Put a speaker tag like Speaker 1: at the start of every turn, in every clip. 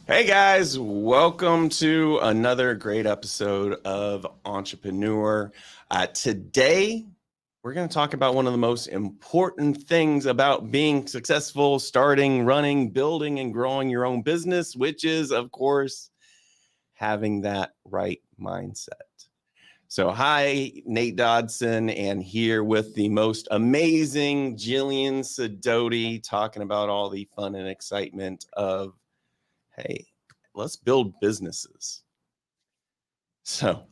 Speaker 1: Hey guys, welcome to another great episode of Entrepreneur. Today, we're going to talk about one of the most important things about being successful, starting, running, building, and growing your own business, which is, of course, having that right mindset. So, hi, Nate Dodson, and here with the most amazing Jillian Sidoti, talking about all the fun and excitement of, hey, let's build businesses. So,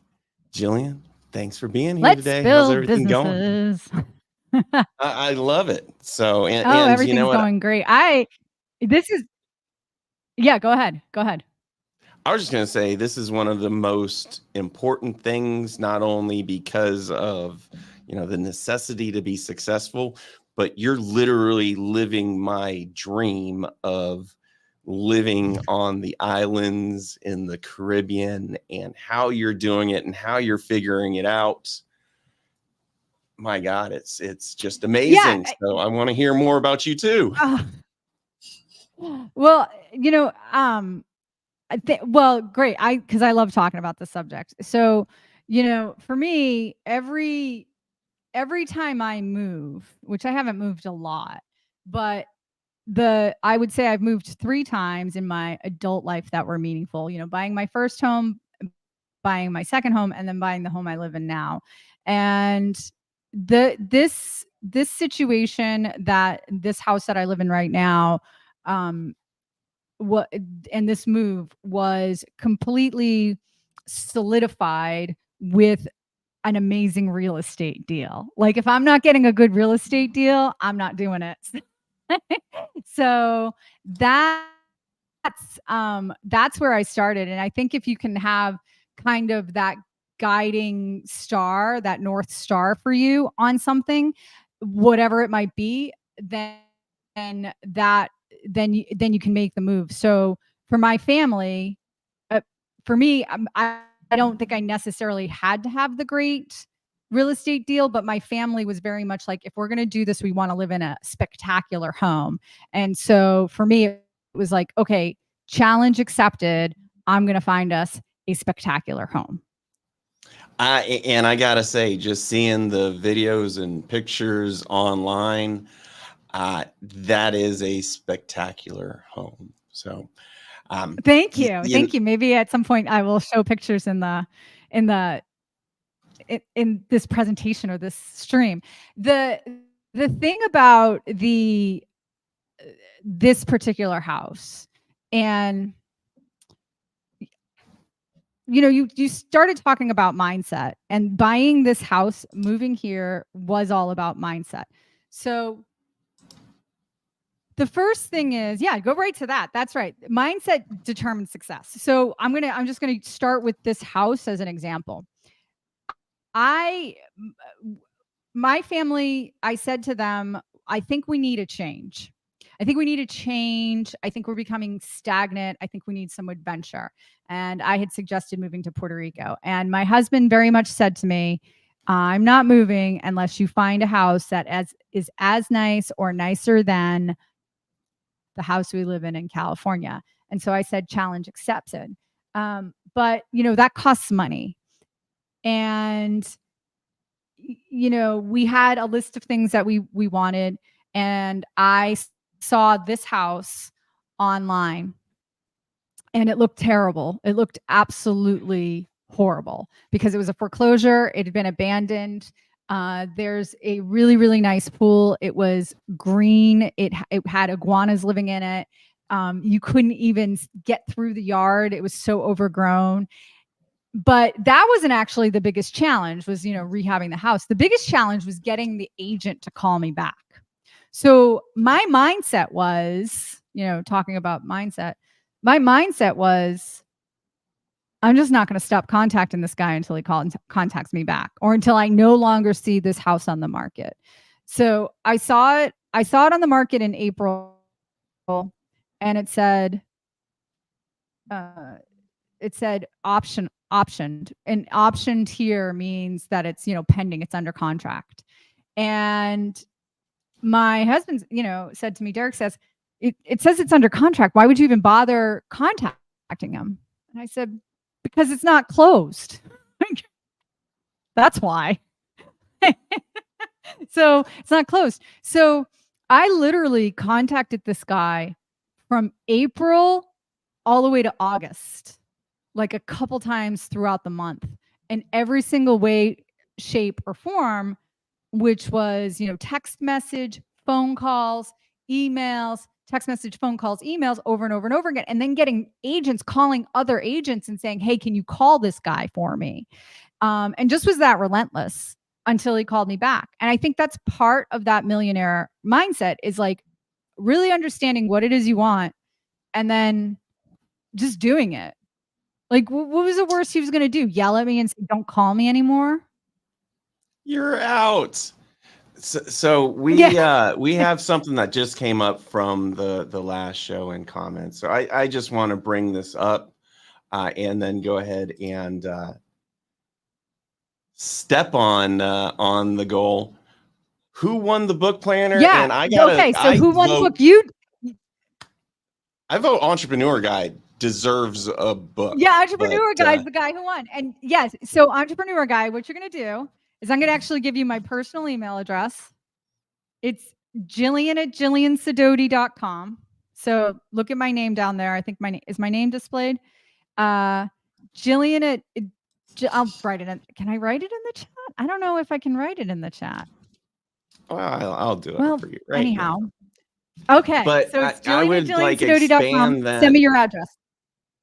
Speaker 1: Jillian, thanks for being here
Speaker 2: Let's
Speaker 1: today. How's
Speaker 2: build
Speaker 1: everything going?
Speaker 2: businesses.
Speaker 1: I love it. So,
Speaker 2: Oh,
Speaker 1: and you know
Speaker 2: everything's
Speaker 1: what?
Speaker 2: going great. This is, yeah, go ahead. Go ahead.
Speaker 1: I was just going to say this is one of the most important things, not only because of, the necessity to be successful, but you're literally living my dream of living on the islands in the Caribbean and how you're doing it and how you're figuring it out. My God, it's just
Speaker 2: Yeah.
Speaker 1: amazing. So I want to hear more about you too.
Speaker 2: uh, well, well, great. Because I love talking about the subject. So, for me, every time I move, which I haven't moved a lot, but I would say I've moved 3 times in my adult life that were meaningful. Buying my first home, buying my second home, and then buying the home I live in now. And this situation, that this house that I live in right now, um what and this move was completely solidified with an amazing real estate deal. Like, if I'm not getting a good real estate deal, I'm not doing it. So that's that's where I started. And I think if you can have kind of that guiding star, that North Star for you on something, whatever it might be, that then you can make the move. So for my family, for me, I don't think I necessarily had to have the great real estate deal, but my family was very much like, if we're going to do this, we want to live in a spectacular home. And so for me, it was like, okay, challenge accepted. I'm going to find us a spectacular home.
Speaker 1: And I gotta say, just seeing the videos and pictures online, that is a spectacular home. So,
Speaker 2: Thank
Speaker 1: y-
Speaker 2: you.
Speaker 1: you,
Speaker 2: Thank you. Maybe at some point I will show pictures in the in this presentation or this stream. The the thing about the this particular house, and you started talking about mindset, and buying this house, moving here, was all about mindset. So the first thing is, yeah, go right to that. That's right. Mindset determines success. So I'm just gonna start with this house as an example. I My family, I said to them, I think we need a change. I think we need a change. I think we're becoming stagnant. I think we need some adventure. And I had suggested moving to Puerto Rico. And my husband very much said to me, I'm not moving unless you find a house that is as nice or nicer than the house we live in California. And so I said, challenge accepted. But, that costs money. And we had a list of things that we wanted, and I saw this house online, and it looked terrible. It looked absolutely horrible because it was a foreclosure. It had been abandoned. There's a really, really nice pool. It was green. It had iguanas living in it. You couldn't even get through the yard. It was so overgrown. But that wasn't actually the biggest challenge, was, rehabbing the house. The biggest challenge was getting the agent to call me back. So my mindset was, talking about mindset, my mindset was, I'm just not going to stop contacting this guy until he contacts me back, or until I no longer see this house on the market. So I saw it on the market in April, and uh, it said optioned, and optioned here means that it's, pending, it's under contract. And my husband, said to me, Derek says, it says it's under contract. Why would you even bother contacting him. And I said, because it's not closed. That's why. So it's not closed. So I literally contacted this guy from April all the way to August, like a couple times throughout the month, in every single way, shape, or form, which was, text message, phone calls, emails, text message, phone calls, emails over and over and over again. And then getting agents calling other agents and saying, hey, can you call this guy for me? And just was that relentless until he called me back. And I think that's part of that millionaire mindset, is like really understanding what it is you want and then just doing it. Like, what was the worst he was going to do? Yell at me and say, don't call me anymore?
Speaker 1: You're out. So we have something that just came up from the last show in comments. So I just want to bring this up and then go ahead and step on the goal. Who won the book planner?
Speaker 2: Yeah.
Speaker 1: And
Speaker 2: who won the book? You.
Speaker 1: I vote Entrepreneur Guy deserves a book.
Speaker 2: Yeah, Entrepreneur Guy is the guy who won. And yes, so Entrepreneur Guy, what you're going to do is I'm going to actually give you my personal email address. It's Jillian@JillianSedoti.com. So look at my name down there. I think is my name displayed? Jillian I'll write it in. Can I write it in the chat? I don't know if I can write it in the chat.
Speaker 1: Well, I'll do it for you. Right
Speaker 2: anyhow.
Speaker 1: now.
Speaker 2: Okay.
Speaker 1: But
Speaker 2: so it's
Speaker 1: I would like expand that.
Speaker 2: Send me your address.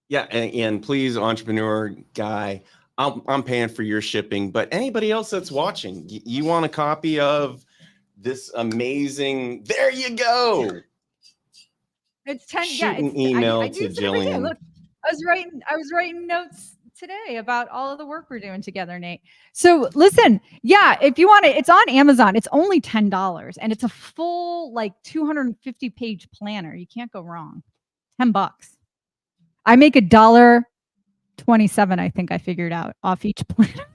Speaker 1: Yeah, and please, Entrepreneur Guy, I'm paying for your shipping. But anybody else that's watching, you want a copy of this amazing? There you go.
Speaker 2: It's 10.
Speaker 1: Shoot an email to Jillian.
Speaker 2: Look, I was writing notes today about all of the work we're doing together, Nate. So listen, if you want it, it's on Amazon. It's only $10, and it's a full 250-page planner. You can't go wrong. $10. I make $1.27. I think I figured out off each planner.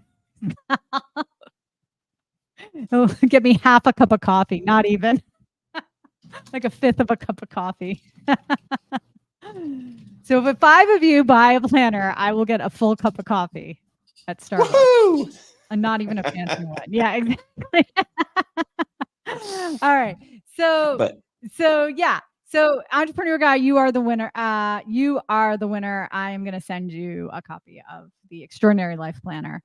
Speaker 2: It'll get me half a cup of coffee, not even. Like a fifth of a cup of coffee. So if 5 of you buy a planner, I will get a full cup of coffee at Starbucks.
Speaker 1: Woohoo!
Speaker 2: And not even a fancy one. Yeah, exactly. All right. So Entrepreneur Guy, you are the winner. You are the winner. I am going to send you a copy of the Extraordinary Life Planner.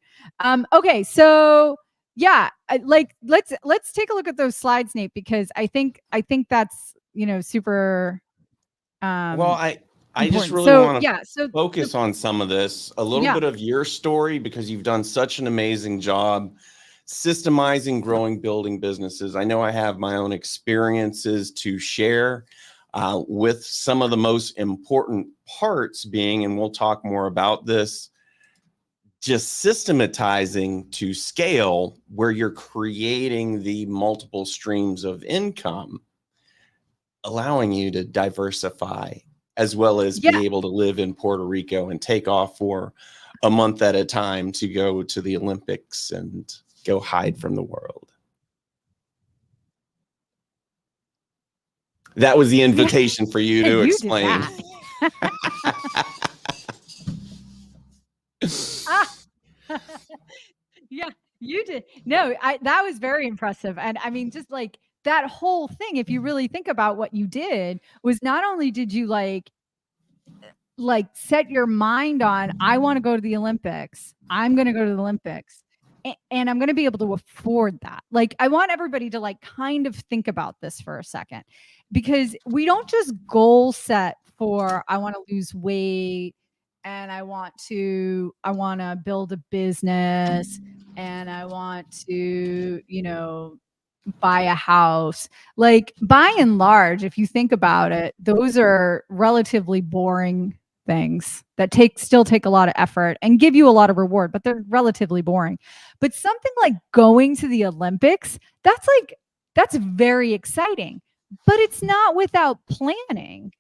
Speaker 2: Okay. So let's take a look at those slides, Nate, because I think that's, super,
Speaker 1: well, I just really want to focus on some of this, a little bit of your story, because you've done such an amazing job systemizing, growing, building businesses. I know I have my own experiences to share with some of the most important parts being, and we'll talk more about this, just systematizing to scale where you're creating the multiple streams of income, allowing you to diversify, as well as be able to live in Puerto Rico and take off for a month at a time to go to the Olympics and go hide from the world. That was the invitation for you to explain.
Speaker 2: Yeah, you did. No, that was very impressive. And I mean, just like that whole thing, if you really think about what you did, was not only did you set your mind on, I want to go to the Olympics. I'm going to go to the Olympics. And I'm going to be able to afford that. I want everybody to kind of think about this for a second, because we don't just goal set for, I want to lose weight and I want to build a business and I want to, buy a house. By and large, if you think about it, those are relatively boring things that still take a lot of effort and give you a lot of reward, but they're relatively boring. But something like going to the Olympics, that's very exciting, but it's not without planning.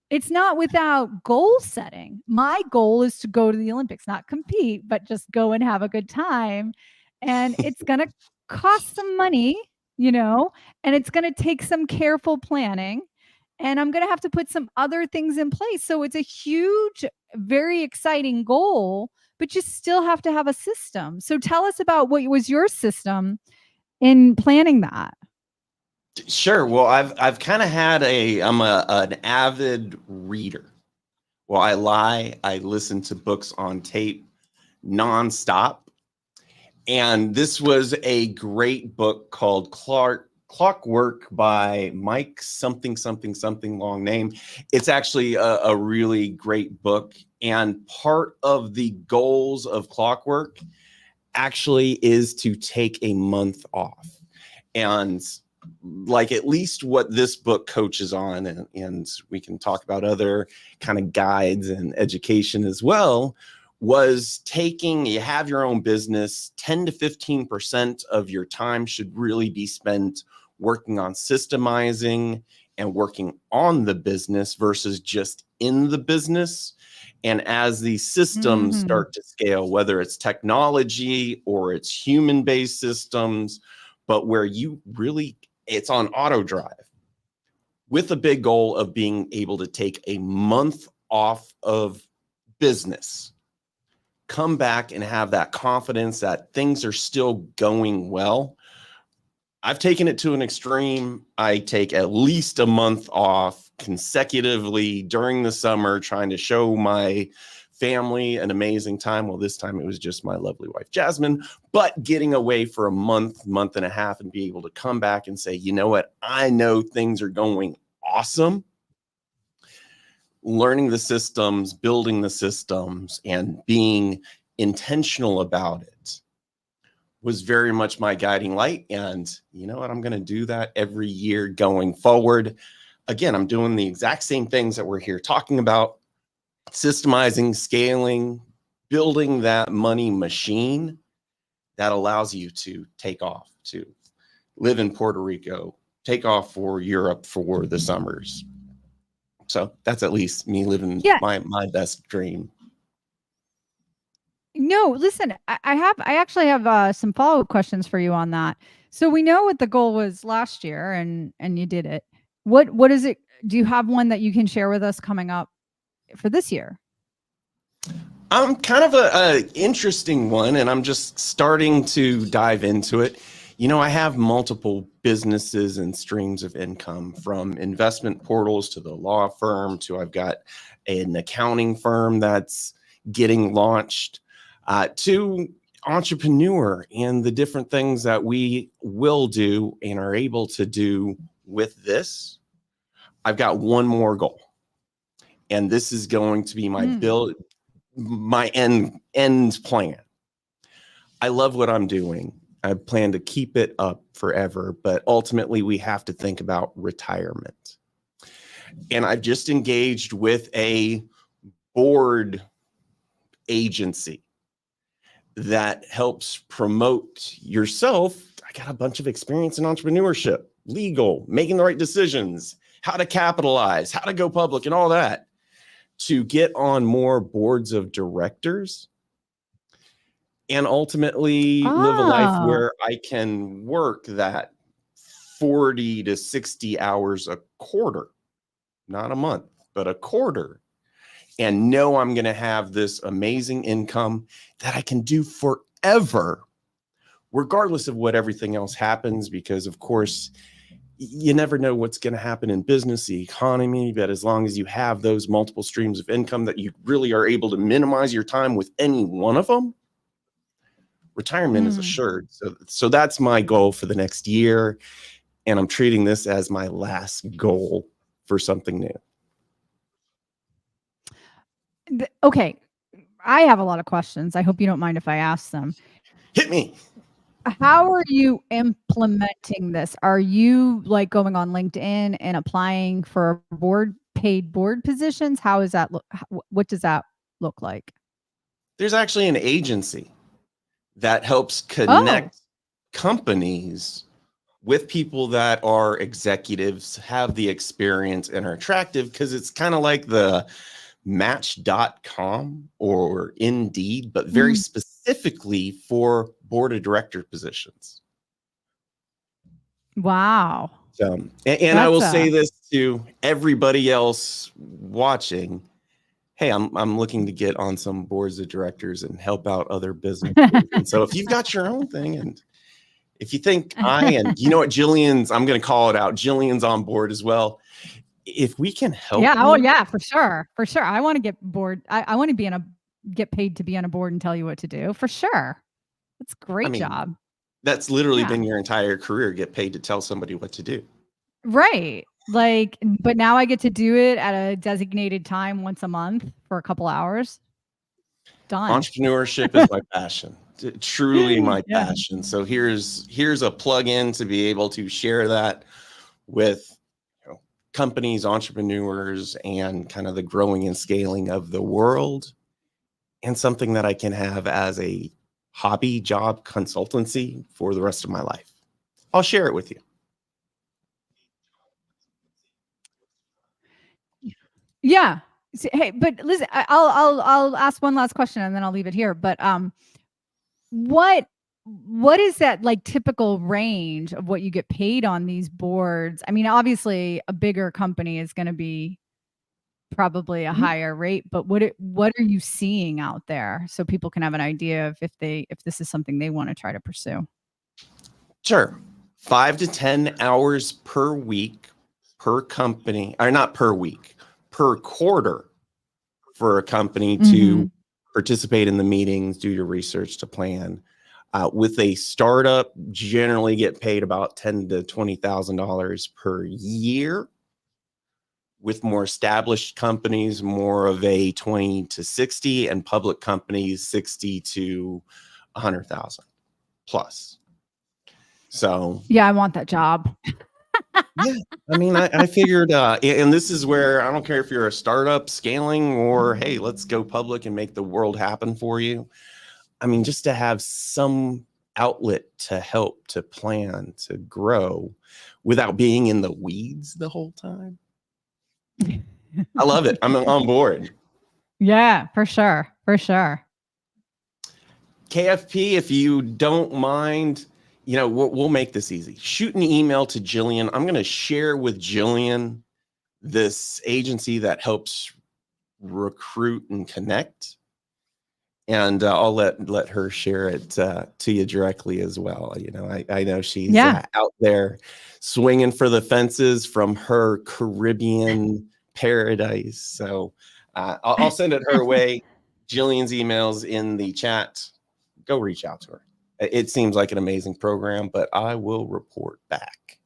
Speaker 2: It's not without goal setting. My goal is to go to the Olympics, not compete, but just go and have a good time. And it's going to cost some money, and it's going to take some careful planning. and I'm going to have to put some other things in place. So it's a huge, very exciting goal, but you still have to have a system. So tell us about what was your system in planning that.
Speaker 1: Sure. Well, I've kind of had an avid reader. Well, I lie. I listen to books on tape nonstop. And this was a great book called Clockwork by Mike something, something, something, long name. It's actually a really great book. And part of the goals of Clockwork actually is to take a month off. And like at least what this book coaches on, and we can talk about other kind of guides and education as well, was taking, you have your own business, 10 to 15% of your time should really be spent working on systemizing and working on the business versus just in the business. And as these systems start to scale, whether it's technology or it's human-based systems, but where you really, it's on auto drive with a big goal of being able to take a month off of business, come back and have that confidence that things are still going well. I've taken it to an extreme. I take at least a month off consecutively during the summer, trying to show my family an amazing time. Well, this time it was just my lovely wife, Jasmine, but getting away for a month, month and a half, and be able to come back and say, you know what? I know things are going awesome. Learning the systems, building the systems, and being intentional about it was very much my guiding light. And you know what? I'm going to do that every year going forward. Again, I'm doing the exact same things that we're here talking about: systemizing, scaling, building that money machine that allows you to take off, to live in Puerto Rico, take off for Europe for the summers. So that's at least me living my best dream.
Speaker 2: No, listen, I actually have some follow-up questions for you on that. So we know what the goal was last year, and you did it. What is it? Do you have one that you can share with us coming up for this year?
Speaker 1: Kind of a interesting one, and I'm just starting to dive into it. You know, I have multiple businesses and streams of income, from investment portals to the law firm to I've got an accounting firm that's getting launched, to entrepreneur and the different things that we will do and are able to do with this. I've got one more goal, and this is going to be my end plan. I love what I'm doing. I plan to keep it up forever, but ultimately we have to think about retirement. And I've just engaged with a board agency that helps promote yourself. I got a bunch of experience in entrepreneurship, legal, making the right decisions, how to capitalize, how to go public, and all that, to get on more boards of directors and ultimately live a life where I can work that 40 to 60 hours a quarter, not a month, but a quarter, and know I'm going to have this amazing income that I can do forever, regardless of what everything else happens, because of course, you never know what's going to happen in business, the economy, but as long as you have those multiple streams of income that you really are able to minimize your time with any one of them, retirement is assured. So that's my goal for the next year. And I'm treating this as my last goal for something new.
Speaker 2: Okay. I have a lot of questions. I hope you don't mind if I ask them.
Speaker 1: Hit me.
Speaker 2: How are you implementing this? Are you like going on LinkedIn and applying for paid board positions? How is that look? What does that look like?
Speaker 1: There's actually an agency that helps connect companies with people that are executives, have the experience, and are attractive, because it's kind of like the Match.com or Indeed, but very specifically for board of director positions.
Speaker 2: Wow.
Speaker 1: So, and I will say this to everybody else watching, hey, I'm looking to get on some boards of directors and help out other businesses. And so if you've got your own thing, and if you think and you know what, I'm going to call it out. Jillian's on board as well. If we can help.
Speaker 2: Yeah. Oh yeah, for sure. For sure. I want to get bored. I want to get paid to be on a board and tell you what to do, for sure. That's a great job.
Speaker 1: That's literally been your entire career, get paid to tell somebody what to do.
Speaker 2: Right. Like, but now I get to do it at a designated time once a month for a couple hours. Done.
Speaker 1: Entrepreneurship is my passion. Truly my passion. So here's a plug-in to be able to share that with companies, entrepreneurs, and kind of the growing and scaling of the world, and something that I can have as a hobby job consultancy for the rest of my life. I'll share it with you.
Speaker 2: Yeah. Hey, but listen, I'll ask one last question and then I'll leave it here. But what is that like typical range of what you get paid on these boards? I mean, obviously a bigger company is going to be probably a higher rate, but what are you seeing out there so people can have an idea of if this is something they want to try to pursue?
Speaker 1: Sure. 5 to 10 hours per week per company, or not per week, per quarter for a company to participate in the meetings, do your research to plan. With a startup, generally get paid about $10,000 to $20,000 per year. With more established companies, more of a 20 to 60, and public companies 60 to 100,000 plus. So
Speaker 2: yeah, I want that job.
Speaker 1: Yeah, I mean, I figured, and this is where I don't care if you're a startup scaling or, hey, let's go public and make the world happen for you. I mean, just to have some outlet to help, to plan, to grow without being in the weeds the whole time. I love it. I'm on board.
Speaker 2: Yeah, for sure. For sure.
Speaker 1: KFP, if you don't mind, we'll make this easy. Shoot an email to Jillian. I'm going to share with Jillian this agency that helps recruit and connect. And I'll let her share it to you directly as well. I know she's out there swinging for the fences from her Caribbean paradise. So I'll send it her way. Jillian's email's in the chat. Go reach out to her. It seems like an amazing program, but I will report back.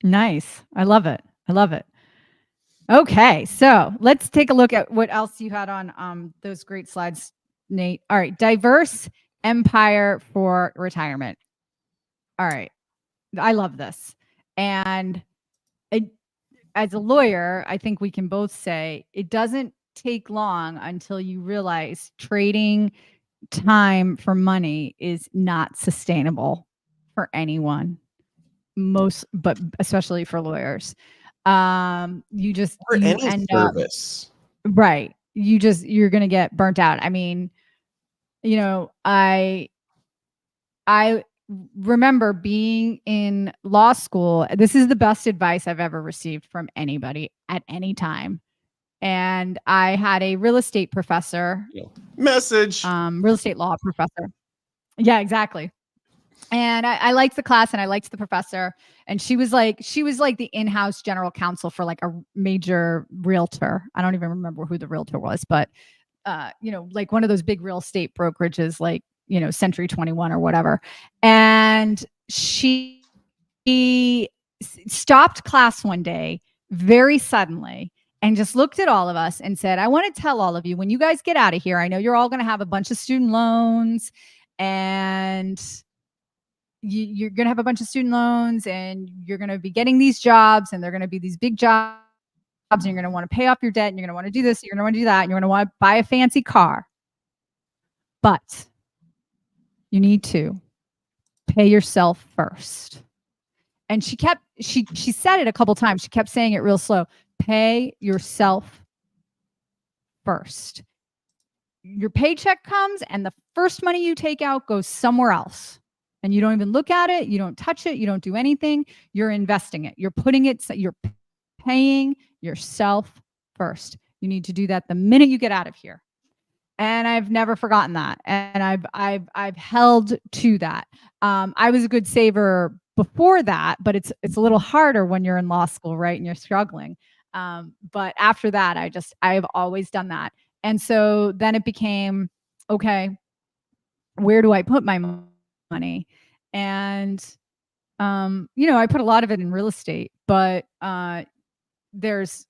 Speaker 2: Nice. I love it. I love it. Okay, so let's take a look at what else you had on those great slides, Nate. All right, diverse empire for retirement. All right, I love this. And as a lawyer, I think we can both say it doesn't take long until you realize trading time for money is not sustainable for anyone, but especially for lawyers. You end
Speaker 1: service.
Speaker 2: Up right. You're going to get burnt out. I mean, I remember being in law school. This is the best advice I've ever received from anybody at any time. And I had a real estate professor. Real estate law professor. Yeah, exactly. And I liked the class and I liked the professor. And she was like the in-house general counsel for like a major realtor. I don't even remember who the realtor was, but like one of those big real estate brokerages, like, Century 21 or whatever. And she stopped class one day very suddenly and just looked at all of us and said, I want to tell all of you, when you guys get out of here, I know you're all going to have a bunch of student loans and you're going to have a bunch of student loans and you're going to be getting these jobs and they're going to be these big jobs and you're going to want to pay off your debt and you're going to want to do this, you're going to want to do that, and you're going to want to buy a fancy car. But you need to pay yourself first. And she said it a couple times. She kept saying it real slow. Pay yourself first. Your paycheck comes and the first money you take out goes somewhere else. and you don't even look at it, you don't touch it, you don't do anything, you're investing it. You're putting it, you're paying yourself first. You need to do that the minute you get out of here. And I've never forgotten that. And I've held to that. I was a good saver before that, but it's a little harder when you're in law school, right? And you're struggling. But after that, I've always done that. And so then it became, okay, where do I put my money? And I put a lot of it in real estate, but there's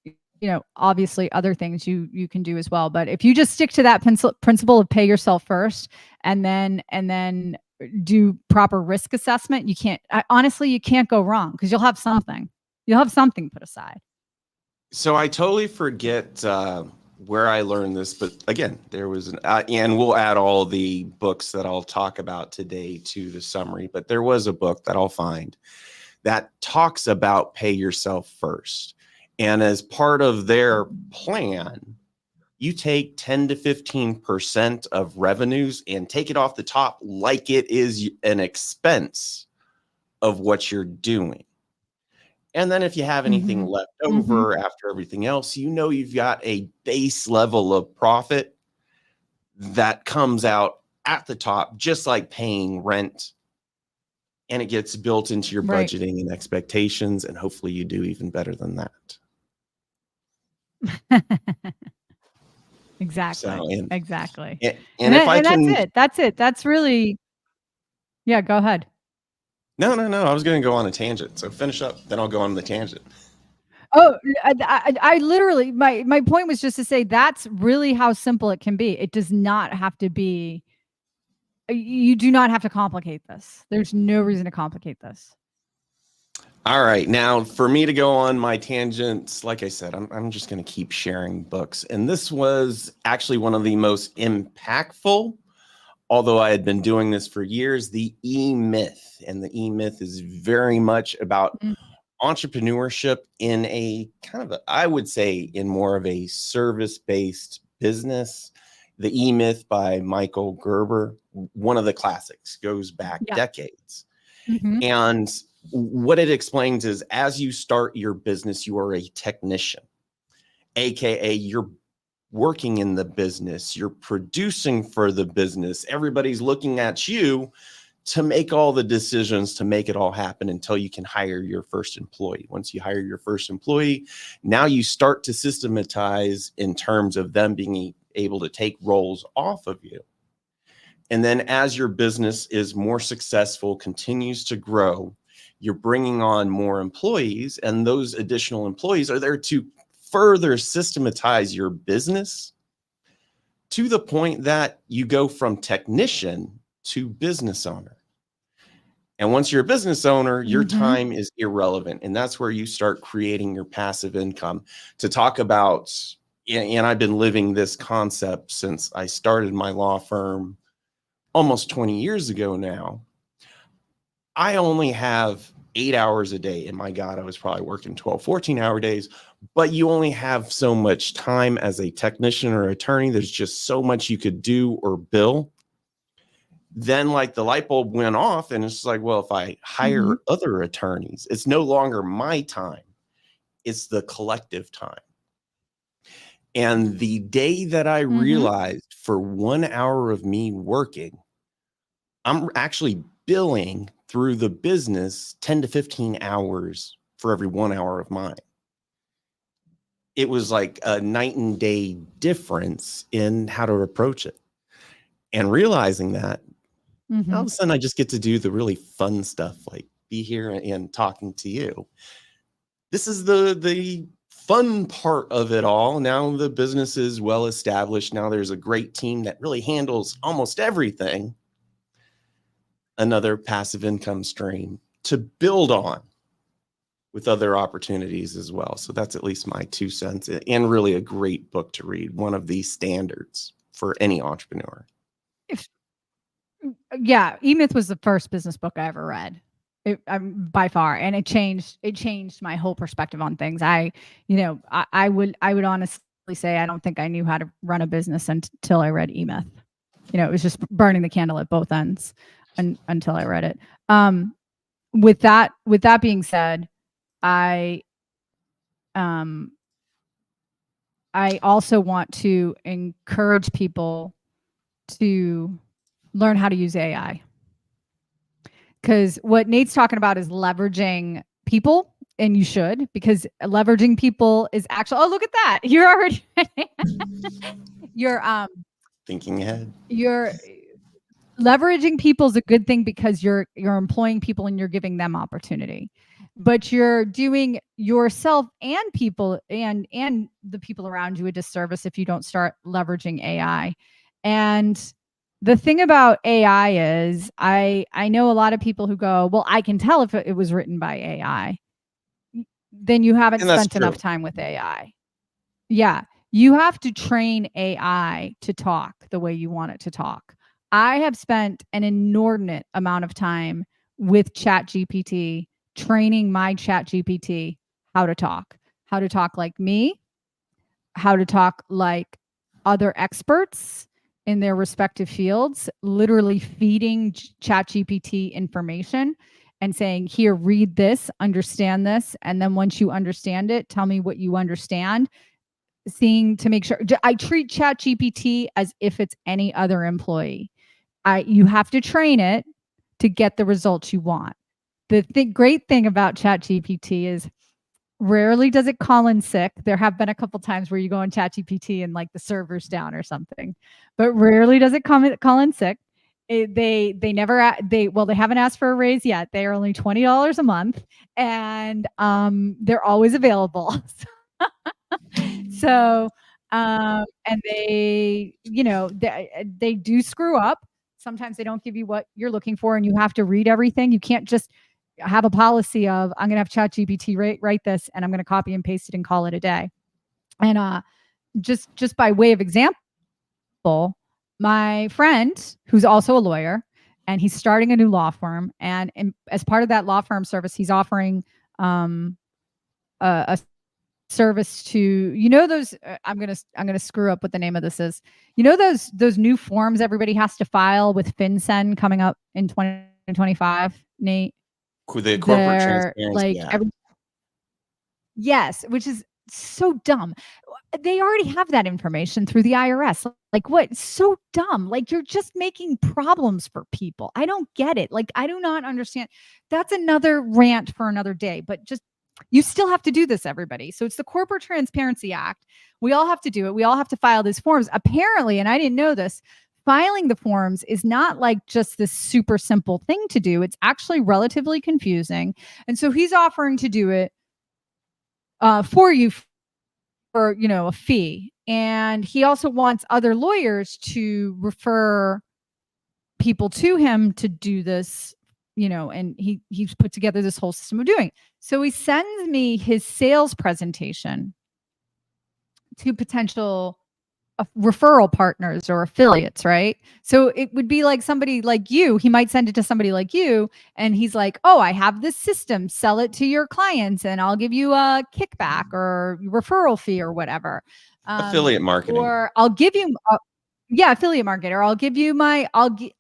Speaker 2: obviously other things you can do as well. But if you just stick to that principle of pay yourself first, and then do proper risk assessment, honestly, you can't go wrong, because you'll have something put aside.
Speaker 1: So I totally forget where I learned this, but again, there was and we'll add all the books that I'll talk about today to the summary, but there was a book that I'll find that talks about pay yourself first. And as part of their plan, you take 10 to 15% of revenues and take it off the top like it is an expense of what you're doing. And then if you have anything left over after everything else, you've got a base level of profit that comes out at the top, just like paying rent. And it gets built into your budgeting and expectations. And hopefully you do even better than that.
Speaker 2: Exactly.
Speaker 1: So,
Speaker 2: exactly.
Speaker 1: And if I can,
Speaker 2: that's it. That's really, yeah, go ahead.
Speaker 1: No. I was going to go on a tangent. So finish up, then I'll go on the tangent.
Speaker 2: Oh, I literally, my point was just to say that's really how simple it can be. It does not have to be, you do not have to complicate this. There's no reason to complicate this.
Speaker 1: All right. Now, for me to go on my tangents, like I said, I'm just going to keep sharing books. And this was actually one of the most impactful, although I had been doing this for years, the E-Myth. And the E-Myth is very much about entrepreneurship in a kind of, I would say, in more of a service-based business. The E-Myth by Michael Gerber, one of the classics, goes back decades. And what it explains is, as you start your business, you are a technician, AKA you're working in the business, you're producing for the business. Everybody's looking at you to make all the decisions, to make it all happen until you can hire your first employee. Once you hire your first employee, now you start to systematize in terms of them being able to take roles off of you. And then as your business is more successful, continues to grow, you're bringing on more employees, and those additional employees are there to further systematize your business to the point that you go from technician to business owner. And once you're a business owner, your time is irrelevant. And that's where you start creating your passive income. To talk about, and I've been living this concept since I started my law firm almost 20 years ago now. I only have 8 hours a day. And my God, I was probably working 12, 14-hour days. But you only have so much time as a technician or attorney. There's just so much you could do or bill. Then like the light bulb went off, and it's like, well, if I hire other attorneys, it's no longer my time. It's the collective time. And the day that I realized for 1 hour of me working, I'm actually billing through the business 10 to 15 hours for every 1 hour of mine. It was like a night and day difference in how to approach it. And realizing that, all of a sudden I just get to do the really fun stuff, like be here and talking to you. This is the fun part of it all. Now the business is well established. Now there's a great team that really handles almost everything. Another passive income stream to build on with other opportunities as well. So that's at least my 2 cents, and really a great book to read. One of the standards for any entrepreneur.
Speaker 2: Yeah, E-Myth was the first business book I ever read, by far, and it changed my whole perspective on things. I would honestly say I don't think I knew how to run a business until I read E-Myth. It was just burning the candle at both ends. until I read it. With that being said, I also want to encourage people to learn how to use AI. Because what Nate's talking about is leveraging people, and you should, because leveraging people is actually, oh, look at that. You're already, you're
Speaker 1: thinking ahead.
Speaker 2: You're leveraging people is a good thing because you're employing people and you're giving them opportunity. But you're doing yourself and people and the people around you a disservice if you don't start leveraging AI. And the thing about AI is I know a lot of people who go, well, I can tell if it was written by AI. Then you haven't spent enough time with AI. Yeah. You have to train AI to talk the way you want it to talk. I have spent an inordinate amount of time with ChatGPT, training my ChatGPT how to talk like me, how to talk like other experts in their respective fields, literally feeding ChatGPT information and saying, here, read this, understand this. And then once you understand it, tell me what you understand. Seeing to make sure I treat ChatGPT as if it's any other employee. You have to train it to get the results you want. The great thing about ChatGPT is rarely does it call in sick. There have been a couple times where you go on ChatGPT and like the server's down or something, but rarely does it call in sick. They haven't asked for a raise yet. They are only $20 a month, and they're always available. So, and they, they do screw up. Sometimes they don't give you what you're looking for, and you have to read everything. You can't just have a policy of, I'm going to have ChatGPT write this, and I'm going to copy and paste it and call it a day. And just by way of example, my friend, who's also a lawyer, and he's starting a new law firm, and as part of that law firm service, he's offering a service to those I'm gonna screw up what the name of this is. Those new forms everybody has to file with FinCEN coming up in 2025, Nate?
Speaker 1: The corporate transparency,
Speaker 2: like yes, which is so dumb. They already have that information through the IRS. Like, what? So dumb. Like, you're just making problems for people. I don't get it. Like, I do not understand. That's another rant for another day, but just, you still have to do this, everybody. So it's the Corporate Transparency Act. We all have to do it. We all have to file these forms. Apparently, and I didn't know this, filing the forms is not like just this super simple thing to do. It's actually relatively confusing. And so he's offering to do it for you for, a fee. And he also wants other lawyers to refer people to him to do this, and he's put together this whole system of doing it. So he sends me his sales presentation to potential referral partners or affiliates, right? So it would be like somebody like you. He might send it to somebody like you, and he's like, oh, I have this system, sell it to your clients and I'll give you a kickback or referral fee or whatever.
Speaker 1: Affiliate marketing.
Speaker 2: Or I'll give you affiliate market, or I'll give you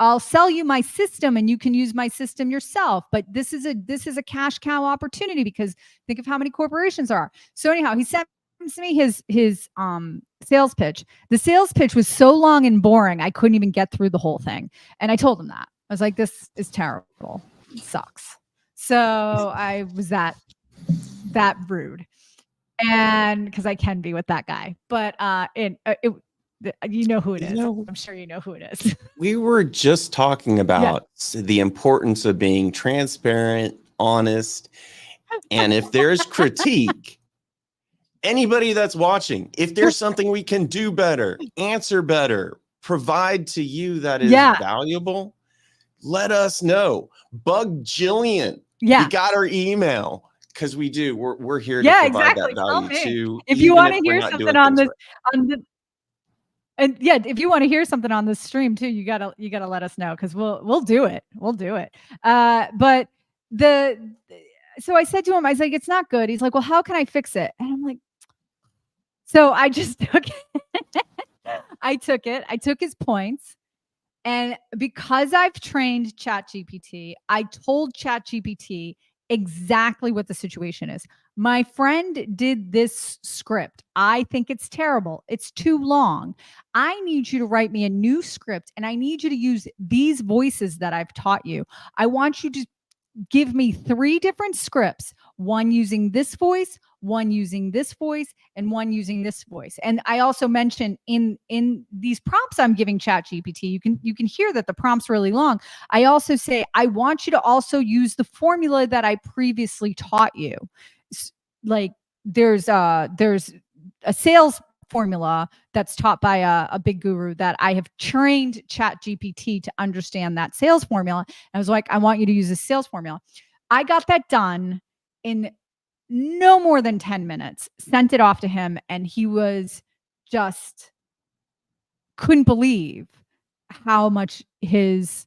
Speaker 2: I'll sell you my system and you can use my system yourself. But this is a cash cow opportunity, because think of how many corporations are. So anyhow, he sent me his sales pitch. The sales pitch was so long and boring, I couldn't even get through the whole thing. And I told him that. I was like, this is terrible. It sucks. So I was that rude. And because I can be with that guy. But you know who it is. I'm sure you know who it is.
Speaker 1: We were just talking about the importance of being transparent, honest, and if there's critique, anybody that's watching, if there's something we can do better, answer better, provide to you that is valuable, let us know. Bug Jillian. You got our email, because we do. We're here to provide that value too.
Speaker 2: If you want to hear something on this, if you want to hear something on this stream too, you gotta let us know, because we'll do it. We'll do it. But so I said to him, I was like, it's not good. He's like, well, how can I fix it? And I'm like, so I just took it. I took his points And because I've trained ChatGPT, I told ChatGPT exactly what the situation is. My friend did this script. I think it's terrible. It's too long. I need you to write me a new script and I need you to use these voices that I've taught you. I want you to give me 3 different scripts, one using this voice, one using this voice, and one using this voice. And I also mentioned in these prompts I'm giving ChatGPT, you can hear that the prompt's really long. I also say I want you to also use the formula that I previously taught you. Like there's a sales formula that's taught by a big guru that I have trained ChatGPT to understand that sales formula. I was like, I want you to use a sales formula. I got that done in no more than 10 minutes, sent it off to him, and he was just couldn't believe how much his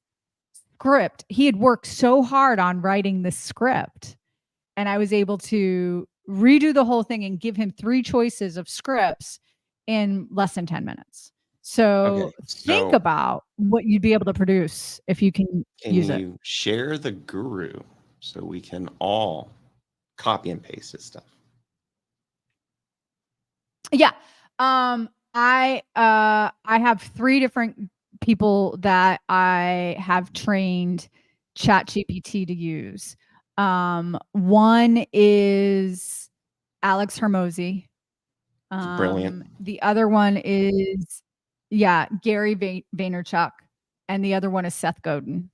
Speaker 2: script, he had worked so hard on writing the script. And I was able to redo the whole thing and give him 3 choices of scripts in less than 10 minutes.
Speaker 1: Okay,
Speaker 2: So think
Speaker 1: so
Speaker 2: about what you'd be able to produce if you can
Speaker 1: can
Speaker 2: use it.
Speaker 1: you share the guru so we can all copy and paste his stuff?
Speaker 2: Yeah. I have 3 different people that I have trained ChatGPT to use. One is Alex Hermosi.
Speaker 1: Brilliant.
Speaker 2: The other one is, yeah, Gary Vaynerchuk, and the other one is Seth Godin.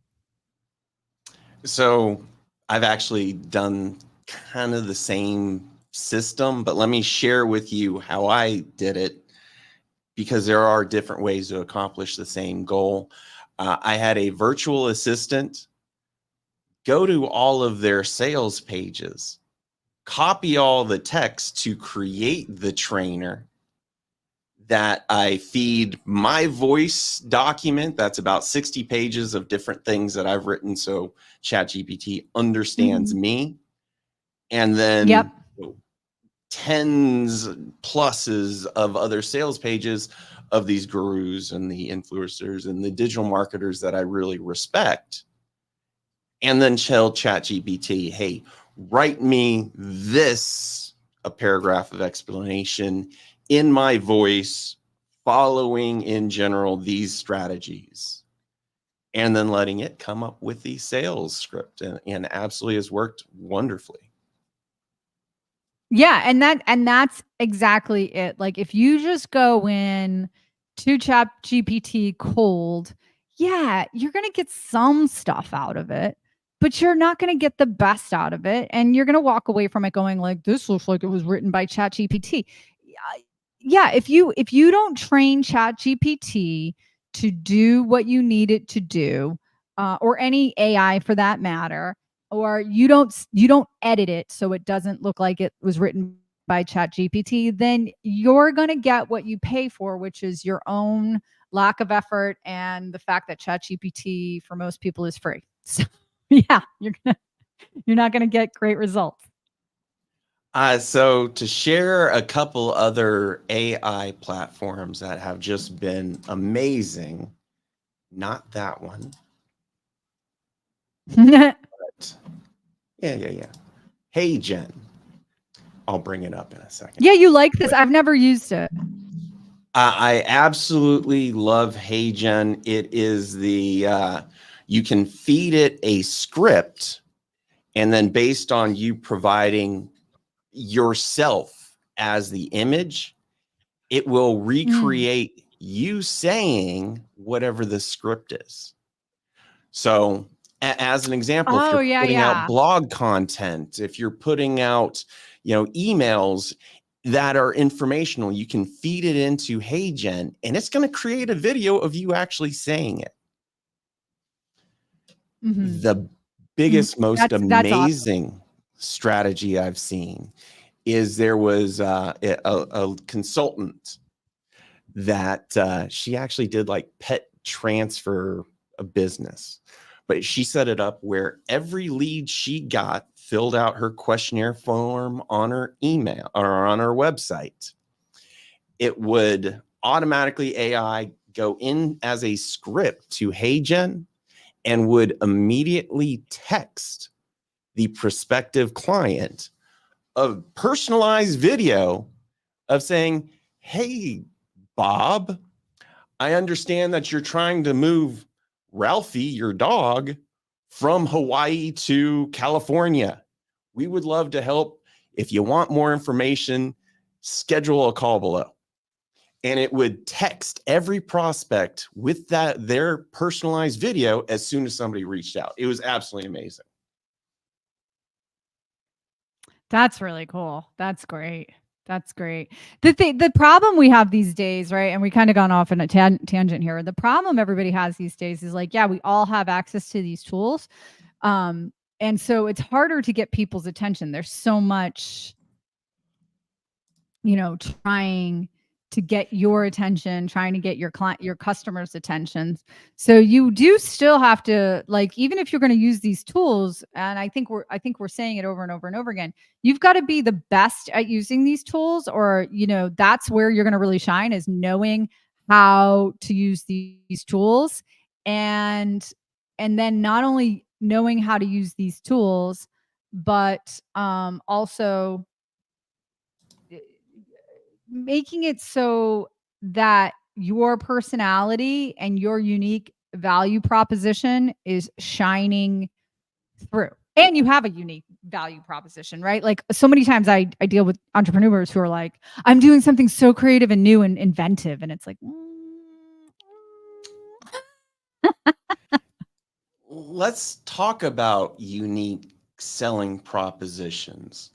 Speaker 1: So I've actually done kind of the same system, but let me share with you how I did it, because there are different ways to accomplish the same goal. I had a virtual assistant go to all of their sales pages, copy all the text to create the trainer that I feed my voice document. That's about 60 pages of different things that I've written, so ChatGPT understands me. And then
Speaker 2: Yep.
Speaker 1: tens pluses of other sales pages of these gurus and the influencers and the digital marketers that I really respect. And then tell ChatGPT, hey, write me this, a paragraph of explanation in my voice, following in general these strategies, and then letting it come up with the sales script, and absolutely has worked wonderfully.
Speaker 2: Yeah, and that's exactly it. Like if you just go in to ChatGPT cold, yeah, you're going to get some stuff out of it, but you're not going to get the best out of it, and you're going to walk away from it going like, this looks like it was written by ChatGPT. Yeah, if you don't train ChatGPT to do what you need it to do, or any AI for that matter, or you don't edit it so it doesn't look like it was written by ChatGPT, then you're going to get what you pay for, which is your own lack of effort and the fact that ChatGPT for most people is free. So yeah, you're not going to get great results.
Speaker 1: So to share a couple other AI platforms that have just been amazing, not that one. But yeah. Hey, Jen. I'll bring it up in a second.
Speaker 2: Yeah, you like this. I've never used it.
Speaker 1: I absolutely love HeyGen. It is the, you can feed it a script, and then based on you providing yourself as the image, it will recreate you saying whatever the script is. So as an example, if you're putting out blog content, if you're putting out, emails that are informational, you can feed it into HeyGen, and it's going to create a video of you actually saying it. The biggest, most amazing strategy I've seen is there was a consultant that she actually did like pet transfer a business, but she set it up where every lead she got filled out her questionnaire form on her email or on her website. It would automatically AI go in as a script to HeyGen and would immediately text the prospective client a personalized video of saying, "Hey, Bob, I understand that you're trying to move Ralphie, your dog, from Hawaii to California. We would love to help. If you want more information, schedule a call below." And it would text every prospect with their personalized video as soon as somebody reached out. It was absolutely amazing.
Speaker 2: That's really cool. That's great. That's great. The problem we have these days, right? And we kind of gone off on a tangent here. The problem everybody has these days is like, yeah, we all have access to these tools. And so it's harder to get people's attention. There's so much, trying to get your attention, trying to get your customers' attention. So you do still have to, like, even if you're going to use these tools, and I think we're saying it over and over and over again, you've got to be the best at using these tools, or, that's where you're going to really shine, is knowing how to use these tools. And then not only knowing how to use these tools, but also making it so that your personality and your unique value proposition is shining through. And you have a unique value proposition, right? Like, so many times I deal with entrepreneurs who are like, I'm doing something so creative and new and inventive. And it's like,
Speaker 1: Let's talk about unique selling propositions.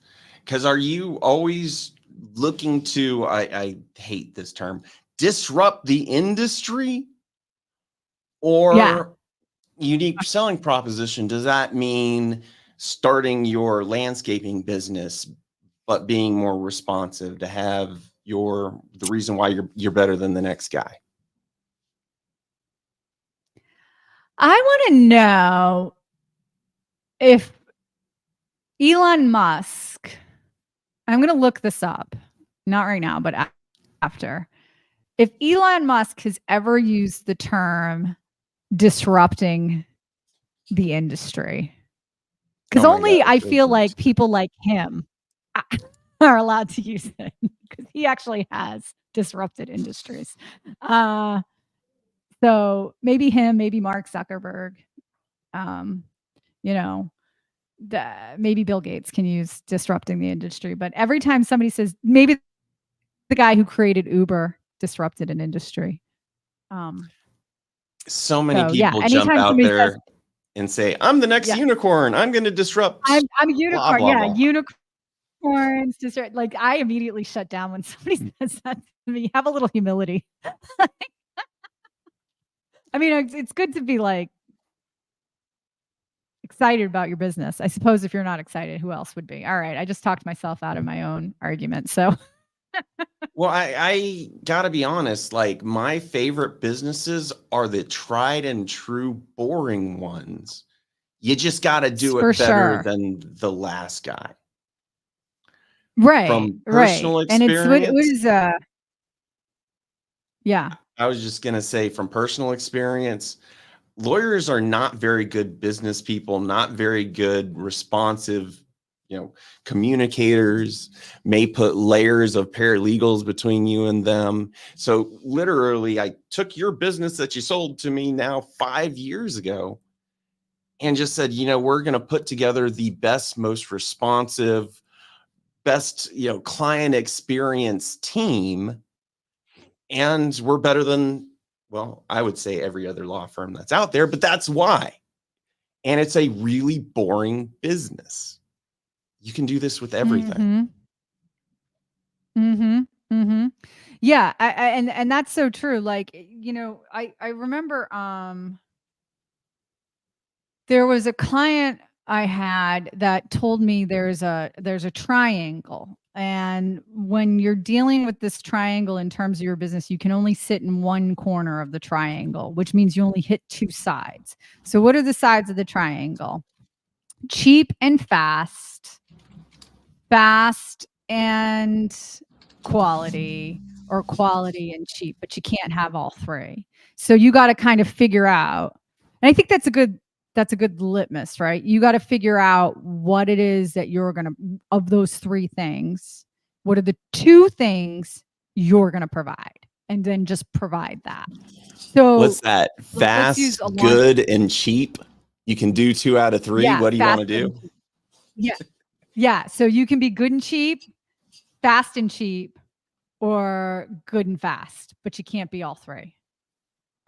Speaker 1: Because are you always looking to, I hate this term, disrupt the industry? Or unique selling proposition, does that mean starting your landscaping business, but being more responsive to have the reason why you're better than the next guy?
Speaker 2: I want to know if Elon Musk, I'm going to look this up, not right now, but after, if Elon Musk has ever used the term disrupting the industry. Because only I feel like people like him are allowed to use it, because he actually has disrupted industries. So maybe him, maybe Mark Zuckerberg, maybe Bill Gates can use disrupting the industry. But every time somebody says, maybe the guy who created Uber disrupted an industry.
Speaker 1: So many people jump out there and say, I'm the next unicorn. I'm going to disrupt.
Speaker 2: I'm a unicorn. Blah, blah, blah. Unicorns. Like, I immediately shut down when somebody says that to me. Have a little humility. I mean, it's good to be like excited about your business. I suppose if you're not excited, who else would be? All right. I just talked myself out of my own argument. So.
Speaker 1: Well, I gotta be honest, like, my favorite businesses are the tried and true boring ones. You just got to do it better than the last guy.
Speaker 2: Right.
Speaker 1: From personal experience.
Speaker 2: And it was, yeah.
Speaker 1: I was just going to say, from personal experience, lawyers are not very good business people, not very good responsive, communicators, may put layers of paralegals between you and them. So literally, I took your business that you sold to me now 5 years ago and just said, we're going to put together the best, most responsive, best, client experience team. And we're better than, well, I would say every other law firm that's out there, but that's why. And it's a really boring business. You can do this with everything.
Speaker 2: Yeah. And that's so true. Like, I remember, there was a client I had that told me there's a triangle. And when you're dealing with this triangle in terms of your business, you can only sit in one corner of the triangle, which means you only hit two sides. So what are the sides of the triangle? Cheap and fast and quality, or quality and cheap, but you can't have all three. So you got to kind of figure out, and I think that's a good litmus, right? You got to figure out what it is that you're going to, of those three things, what are the two things you're going to provide, and then just provide that. So
Speaker 1: what's that?
Speaker 2: let's use
Speaker 1: Fast,
Speaker 2: a launch.
Speaker 1: good, and cheap. You can do 2 out of 3.
Speaker 2: Yeah,
Speaker 1: What do you want to
Speaker 2: fast and
Speaker 1: do?
Speaker 2: cheap. Yeah. Yeah. So you can be good and cheap, fast and cheap, or good and fast, but you can't be all three.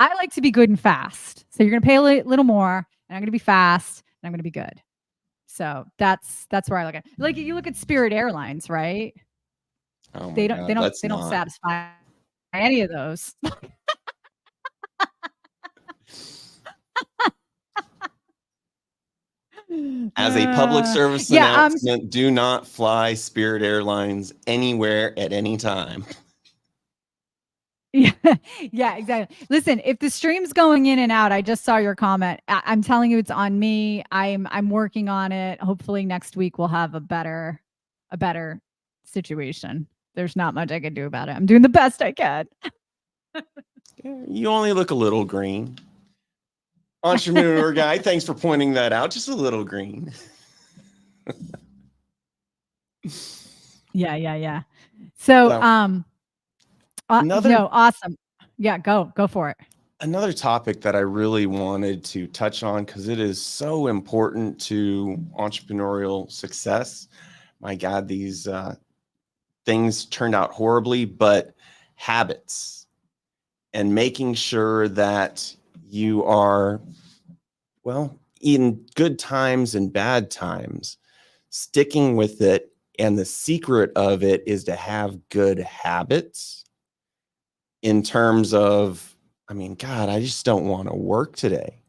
Speaker 2: I like to be good and fast. So you're going to pay a little more, and I'm going to be fast, and I'm going to be good. So that's where I look at it. Like you look at Spirit Airlines, right?
Speaker 1: Oh
Speaker 2: They
Speaker 1: my
Speaker 2: don't
Speaker 1: God, let's
Speaker 2: don't
Speaker 1: not.
Speaker 2: satisfy any of those.
Speaker 1: As a public service
Speaker 2: Yeah,
Speaker 1: announcement, do not fly Spirit Airlines anywhere at any time.
Speaker 2: yeah, yeah, exactly. Listen, if the stream's going in and out, I just saw your comment. I'm telling you, it's on me. I'm working on it. Hopefully next week we'll have a better situation. There's not much I can do about it. I'm doing the best I can.
Speaker 1: You only look a little green. Entrepreneur guy, thanks for pointing that out. Just a little green.
Speaker 2: Yeah. So,
Speaker 1: So,
Speaker 2: no, awesome. Yeah, go for it.
Speaker 1: another topic that I really wanted to touch on, because it is so important to entrepreneurial success. My God, these things turned out horribly, but habits and making sure that you are, well, in good times and bad times, sticking with it. And the secret of it is to have good habits in terms of, I mean, God, I just don't want to work today,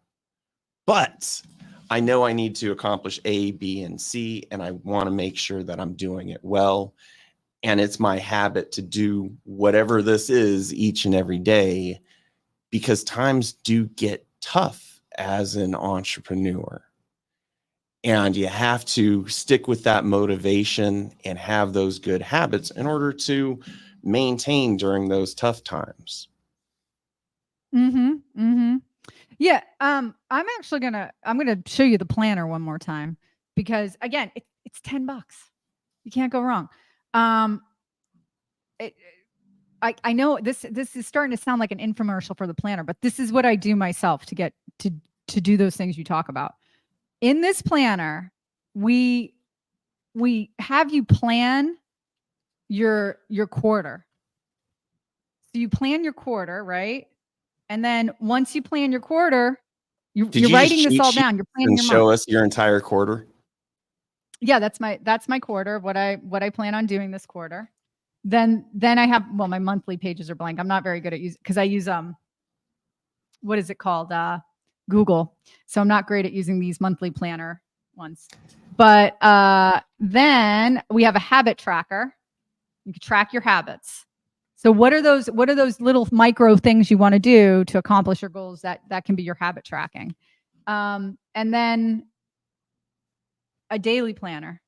Speaker 1: but I know I need to accomplish A, B, and C, and I want to make sure that I'm doing it well. And it's my habit to do whatever this is each and every day, because times do get tough as an entrepreneur. And you have to stick with that motivation and have those good habits in order to maintain during those tough times.
Speaker 2: Yeah. I'm gonna show you the planner one more time, because again, it's $10. You can't go wrong. It, I know this is starting to sound like an infomercial for the planner, but this is what I do myself to get to do those things you talk about. In this planner, we have you plan your quarter. So you plan your quarter, right? And then once you plan your quarter, you're writing this all down. You're planning
Speaker 1: and
Speaker 2: your
Speaker 1: show
Speaker 2: month.
Speaker 1: us your entire quarter?
Speaker 2: Yeah, that's my quarter. What I plan on doing this quarter. Then I have, well, my monthly pages are blank. I'm not very good at using, because I use what is it called? Google. So I'm not great at using these monthly planner ones. But then we have a habit tracker. You can track your habits. So what are those little micro things you want to do to accomplish your goals that can be your habit tracking? And then a daily planner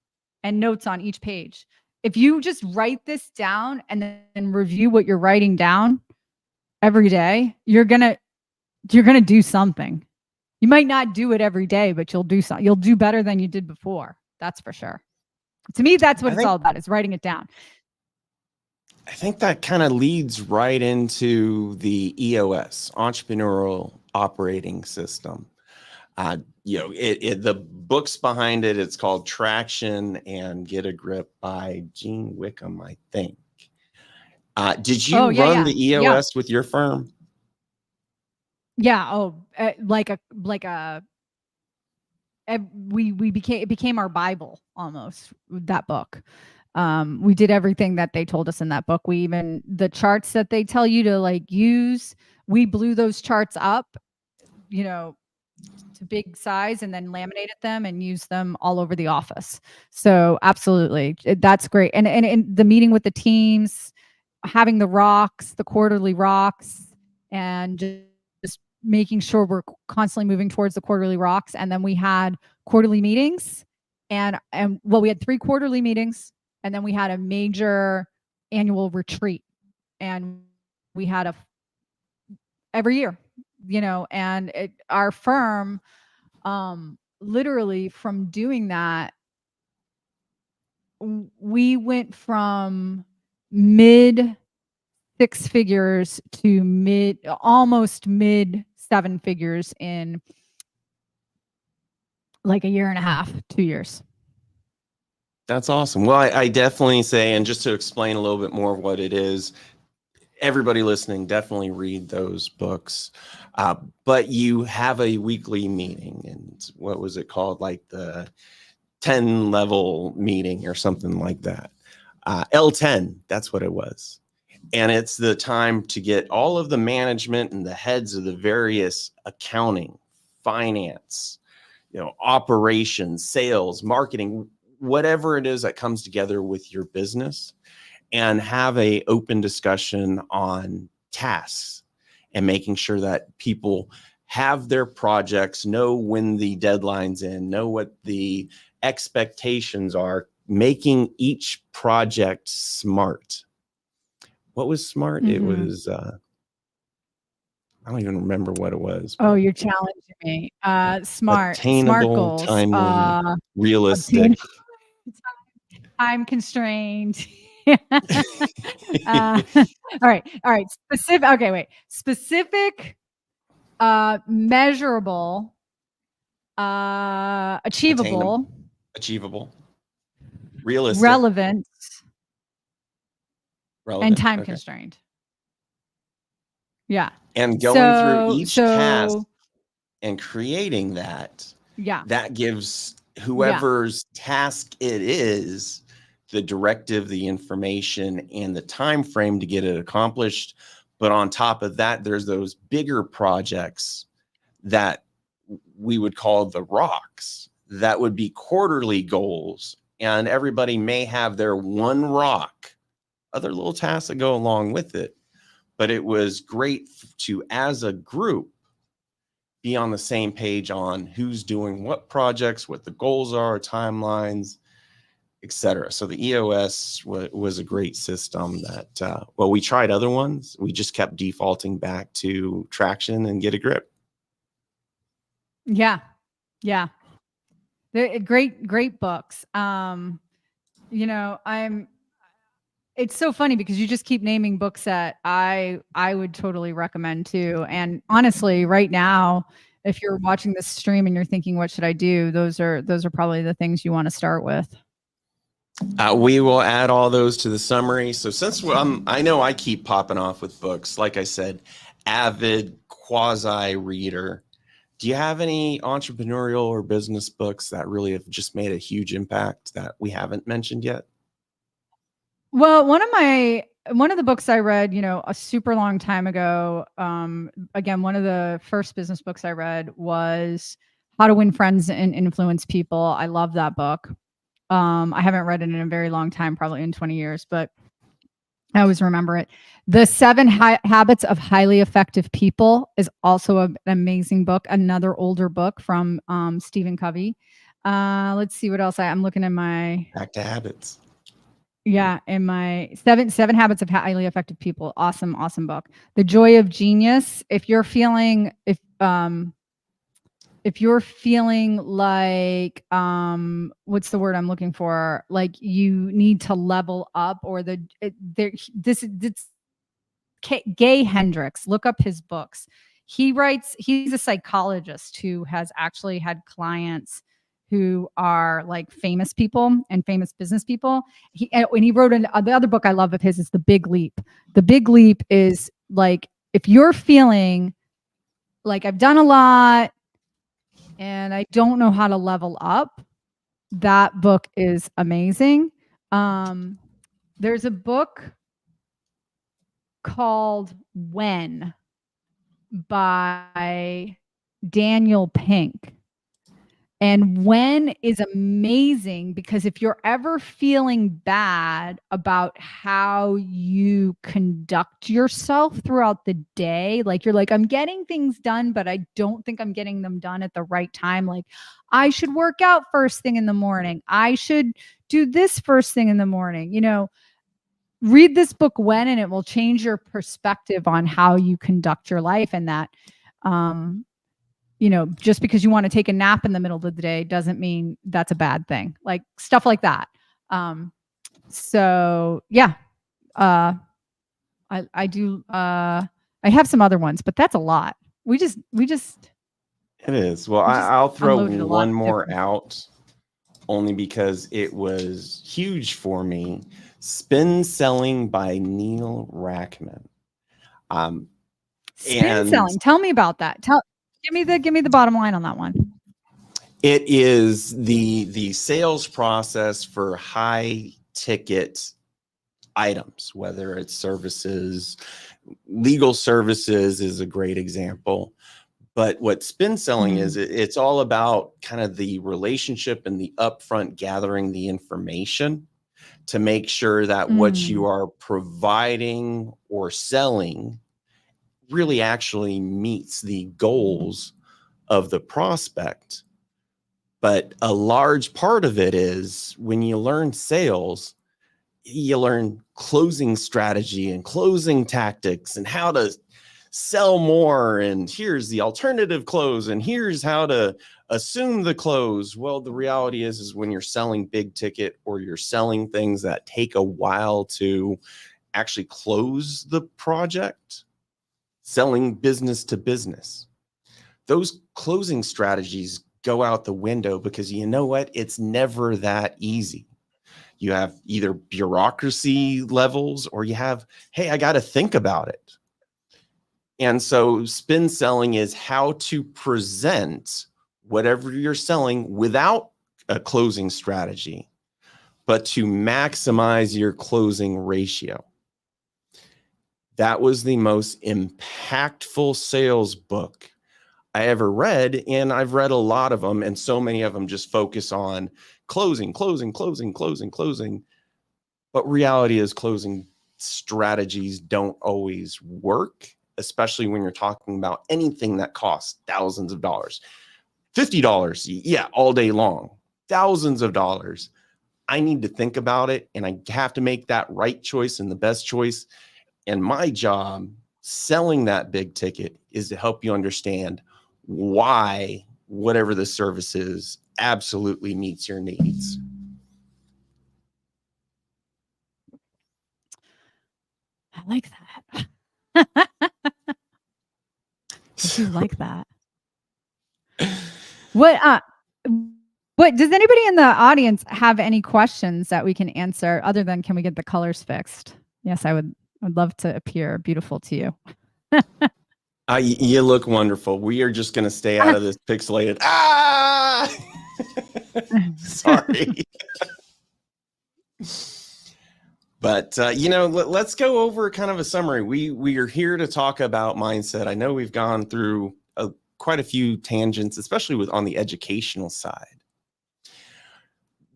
Speaker 2: and notes on each page. If you just write this down and then review what you're writing down every day, you're going to do something. You might not do it every day, but you'll do something. You'll do better than you did before. That's for sure. To me, that's what it's all about, is writing it down.
Speaker 1: I think that kind of leads right into the EOS, Entrepreneurial Operating System. The books behind it, it's called Traction and Get a Grip by Gene Wickham, I think. Did you run the EOS with your firm?
Speaker 2: Yeah. It became our Bible almost, that book. We did everything that they told us in that book. We even, the charts that they tell you to use, we blew those charts up, to big size, and then laminated them and used them all over the office. So absolutely, that's great. And the meeting with the teams, having the quarterly rocks, and just making sure we're constantly moving towards the quarterly rocks. And then we had quarterly meetings, and we had 3 quarterly meetings, and then we had a major annual retreat. and we had every year, and our firm, literally from doing that, we went from mid six figures to almost mid seven figures in like a year and a half, 2 years.
Speaker 1: That's awesome. Well, I definitely say, and just to explain a little bit more of what it is, everybody listening, definitely read those books. But you have a weekly meeting, and what was it called? Like the 10 level meeting or something like that. L10, that's what it was. And it's the time to get all of the management and the heads of the various accounting, finance, operations, sales, marketing, whatever it is that comes together with your business, and have a open discussion on tasks and making sure that people have their projects, know when the deadline's in, know what the expectations are, making each project smart. What was smart? It was, I don't even remember what it was.
Speaker 2: Oh, you're challenging me. Smart
Speaker 1: Attainable,
Speaker 2: goals.
Speaker 1: timely, realistic.
Speaker 2: Time constrained. All right. Specific, measurable, achievable,
Speaker 1: realistic,
Speaker 2: relevant, and time constrained. Yeah.
Speaker 1: And going through each task and creating that, that gives whoever's task it is the directive, the information, and the time frame to get it accomplished. But on top of that, there's those bigger projects that we would call the rocks. That would be quarterly goals, and everybody may have their one rock, other little tasks that go along with it. But it was great to, as a group, be on the same page on who's doing what projects, what the goals are, timelines, etc. So the EOS was a great system that, well, we tried other ones. We just kept defaulting back to Traction and Get a Grip.
Speaker 2: Yeah. They're great books. It's so funny because you just keep naming books that I would totally recommend too. And honestly, right now, if you're watching this stream and you're thinking, what should I do? Those are probably the things you want to start with.
Speaker 1: We will add all those to the summary. So since I know I keep popping off with books, like I said, avid quasi reader. Do you have any entrepreneurial or business books that really have just made a huge impact that we haven't mentioned yet?
Speaker 2: Well, one of the books I read, a super long time ago, again, one of the first business books I read was How to Win Friends and Influence People. I love that book. I haven't read it in a very long time, probably in 20 years, but I always remember it. The 7 Habits of Highly Effective People is also an amazing book. Another older book from Stephen Covey. Let's see what else I'm looking at my
Speaker 1: Back to habits.
Speaker 2: Yeah, in my seven Habits of Highly Effective People. Awesome book. The Joy of Genius. If you're feeling like what's the word I'm looking for? Like you need to level up, or Gay Hendricks. Look up his books. He's a psychologist who has actually had clients who are like famous people and famous business people. When he wrote the other book I love of his is The Big Leap. The Big Leap is like, if you're feeling like I've done a lot and I don't know how to level up, that book is amazing. There's a book called When by Daniel Pink. And When is amazing because if you're ever feeling bad about how you conduct yourself throughout the day, like you're like, I'm getting things done, but I don't think I'm getting them done at the right time. Like I should work out first thing in the morning. I should do this first thing in the morning. read this book when, and it will change your perspective on how you conduct your life. And that, just because you want to take a nap in the middle of the day doesn't mean that's a bad thing. Like stuff like that. So yeah, I do. I have some other ones, but that's a lot. We just
Speaker 1: It is. Well,
Speaker 2: we just
Speaker 1: I'll throw
Speaker 2: unloaded a lot
Speaker 1: one
Speaker 2: of
Speaker 1: more
Speaker 2: different.
Speaker 1: out only because it was huge for me. Spin Selling by Neil Rackman.
Speaker 2: Spin
Speaker 1: And
Speaker 2: selling. Tell me about that. Give me the bottom line on that one.
Speaker 1: it is the sales process for high ticket items, whether it's services. Legal services is a great example. But what spin selling is, it's all about kind of the relationship and the upfront gathering the information to make sure that what you are providing or selling really actually meets the goals of the prospect. But a large part of it is when you learn sales, you learn closing strategy and closing tactics and how to sell more. And here's the alternative close. And here's how to assume the close. Well, the reality is when you're selling big ticket or you're selling things that take a while to actually close the project, selling business to business, those closing strategies go out the window because you know what? It's never that easy. You have either bureaucracy levels or you have, hey, I got to think about it. And so spin selling is how to present whatever you're selling without a closing strategy, but to maximize your closing ratio. That was the most impactful sales book I ever read. And I've read a lot of them, and so many of them just focus on closing. But reality is closing strategies don't always work, especially when you're talking about anything that costs thousands of dollars. $50, yeah, all day long. Thousands of dollars. I need to think about it, and I have to make that right choice and the best choice. And my job selling that big ticket is to help you understand why whatever the service is absolutely meets your needs.
Speaker 2: I like that. I do like that. What does anybody in the audience have any questions that we can answer other than can we get the colors fixed? Yes, I'd love to appear beautiful to you.
Speaker 1: You look wonderful. We are just going to stay out of this pixelated. Sorry. But, let's go over kind of a summary. We are here to talk about mindset. I know we've gone through quite a few tangents, especially on the educational side.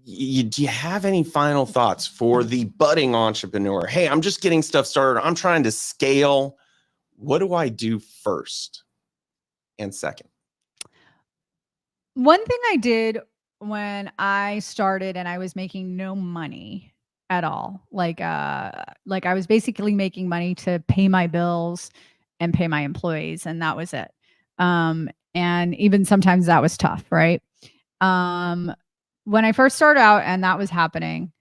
Speaker 1: Do you have any final thoughts for the budding entrepreneur? Hey, I'm just getting stuff started. I'm trying to scale. What do I do first and second?
Speaker 2: One thing I did when I started and I was making no money at all, like I was basically making money to pay my bills and pay my employees, and that was it. And even sometimes that was tough, right? When I first started out and that was happening,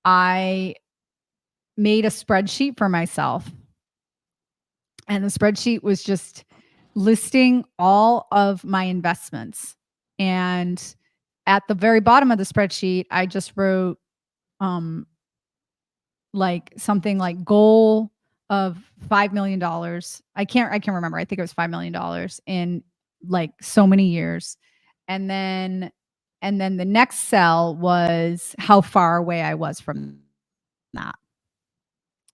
Speaker 2: I made a spreadsheet for myself. And the spreadsheet was just listing all of my investments. And at the very bottom of the spreadsheet, I just wrote like something like goal of $5 million. I can't remember. I think it was $5 million in like so many years. And then the next cell was how far away I was from that.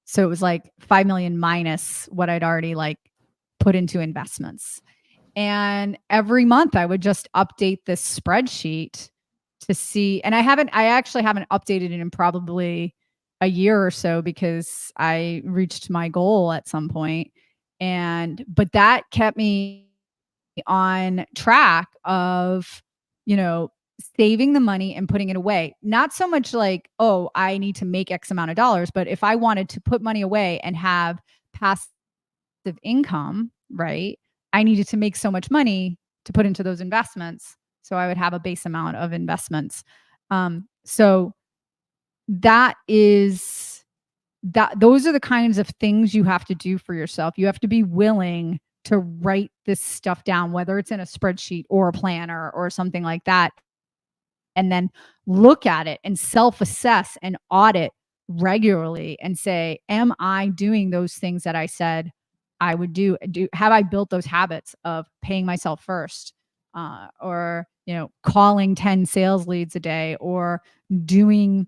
Speaker 2: So it was like 5 million minus what I'd already like put into investments. And every month I would just update this spreadsheet to see. And I actually haven't updated it in probably a year or so because I reached my goal at some point. But that kept me on track of, saving the money and putting it away. Not so much like, oh, I need to make X amount of dollars, but if I wanted to put money away and have passive income, right? I needed to make so much money to put into those investments. So I would have a base amount of investments. So that is those are the kinds of things you have to do for yourself. You have to be willing to write this stuff down, whether it's in a spreadsheet or a planner or something like that, and then look at it and self-assess and audit regularly and say, am I doing those things that I said I would do? Have I built those habits of paying myself first, or calling 10 sales leads a day, or doing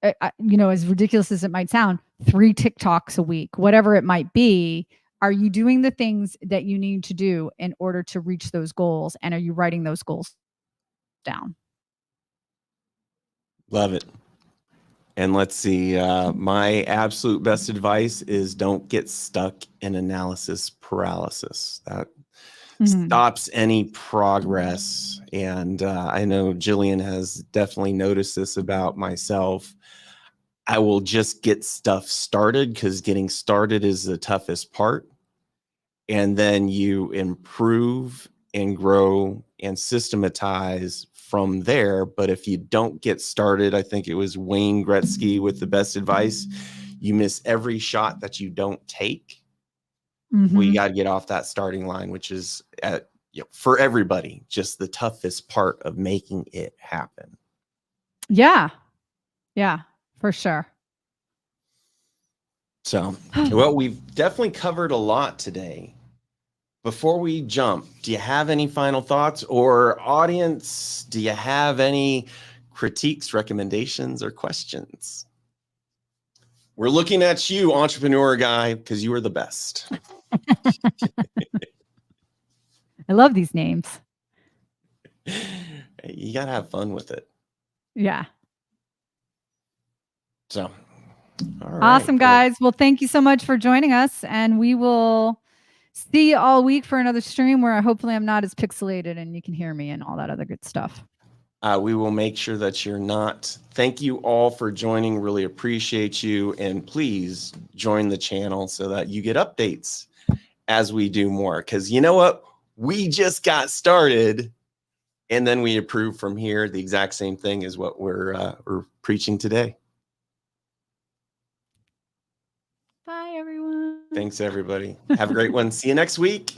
Speaker 2: as ridiculous as it might sound, 3 TikToks a week, whatever it might be? Are you doing the things that you need to do in order to reach those goals? And are you writing those goals down?
Speaker 1: Love it. And let's see, my absolute best advice is don't get stuck in analysis paralysis. That stops any progress. And I know Jillian has definitely noticed this about myself. I will just get stuff started because getting started is the toughest part. And then you improve and grow and systematize from there. But if you don't get started, I think it was Wayne Gretzky with the best advice, you miss every shot that you don't take. Well, you got to get off that starting line, which is for everybody, just the toughest part of making it happen.
Speaker 2: Yeah, for sure.
Speaker 1: So, well, we've definitely covered a lot today. Before we jump, do you have any final thoughts? Or audience, do you have any critiques, recommendations, or questions? We're looking at you, entrepreneur guy, because you are the best.
Speaker 2: I love these names.
Speaker 1: You got to have fun with it.
Speaker 2: Yeah.
Speaker 1: So, all right.
Speaker 2: Awesome, guys. Well, thank you so much for joining us. And we will see you all week for another stream where hopefully I'm not as pixelated and you can hear me and all that other good stuff.
Speaker 1: We will make sure that you're not. Thank you all for joining. Really appreciate you. And please join the channel so that you get updates as we do more. Because you know what? We just got started and then we improve from here. The exact same thing is what we're preaching today.
Speaker 2: Bye, everyone.
Speaker 1: Thanks, everybody. Have a great one. See you next week.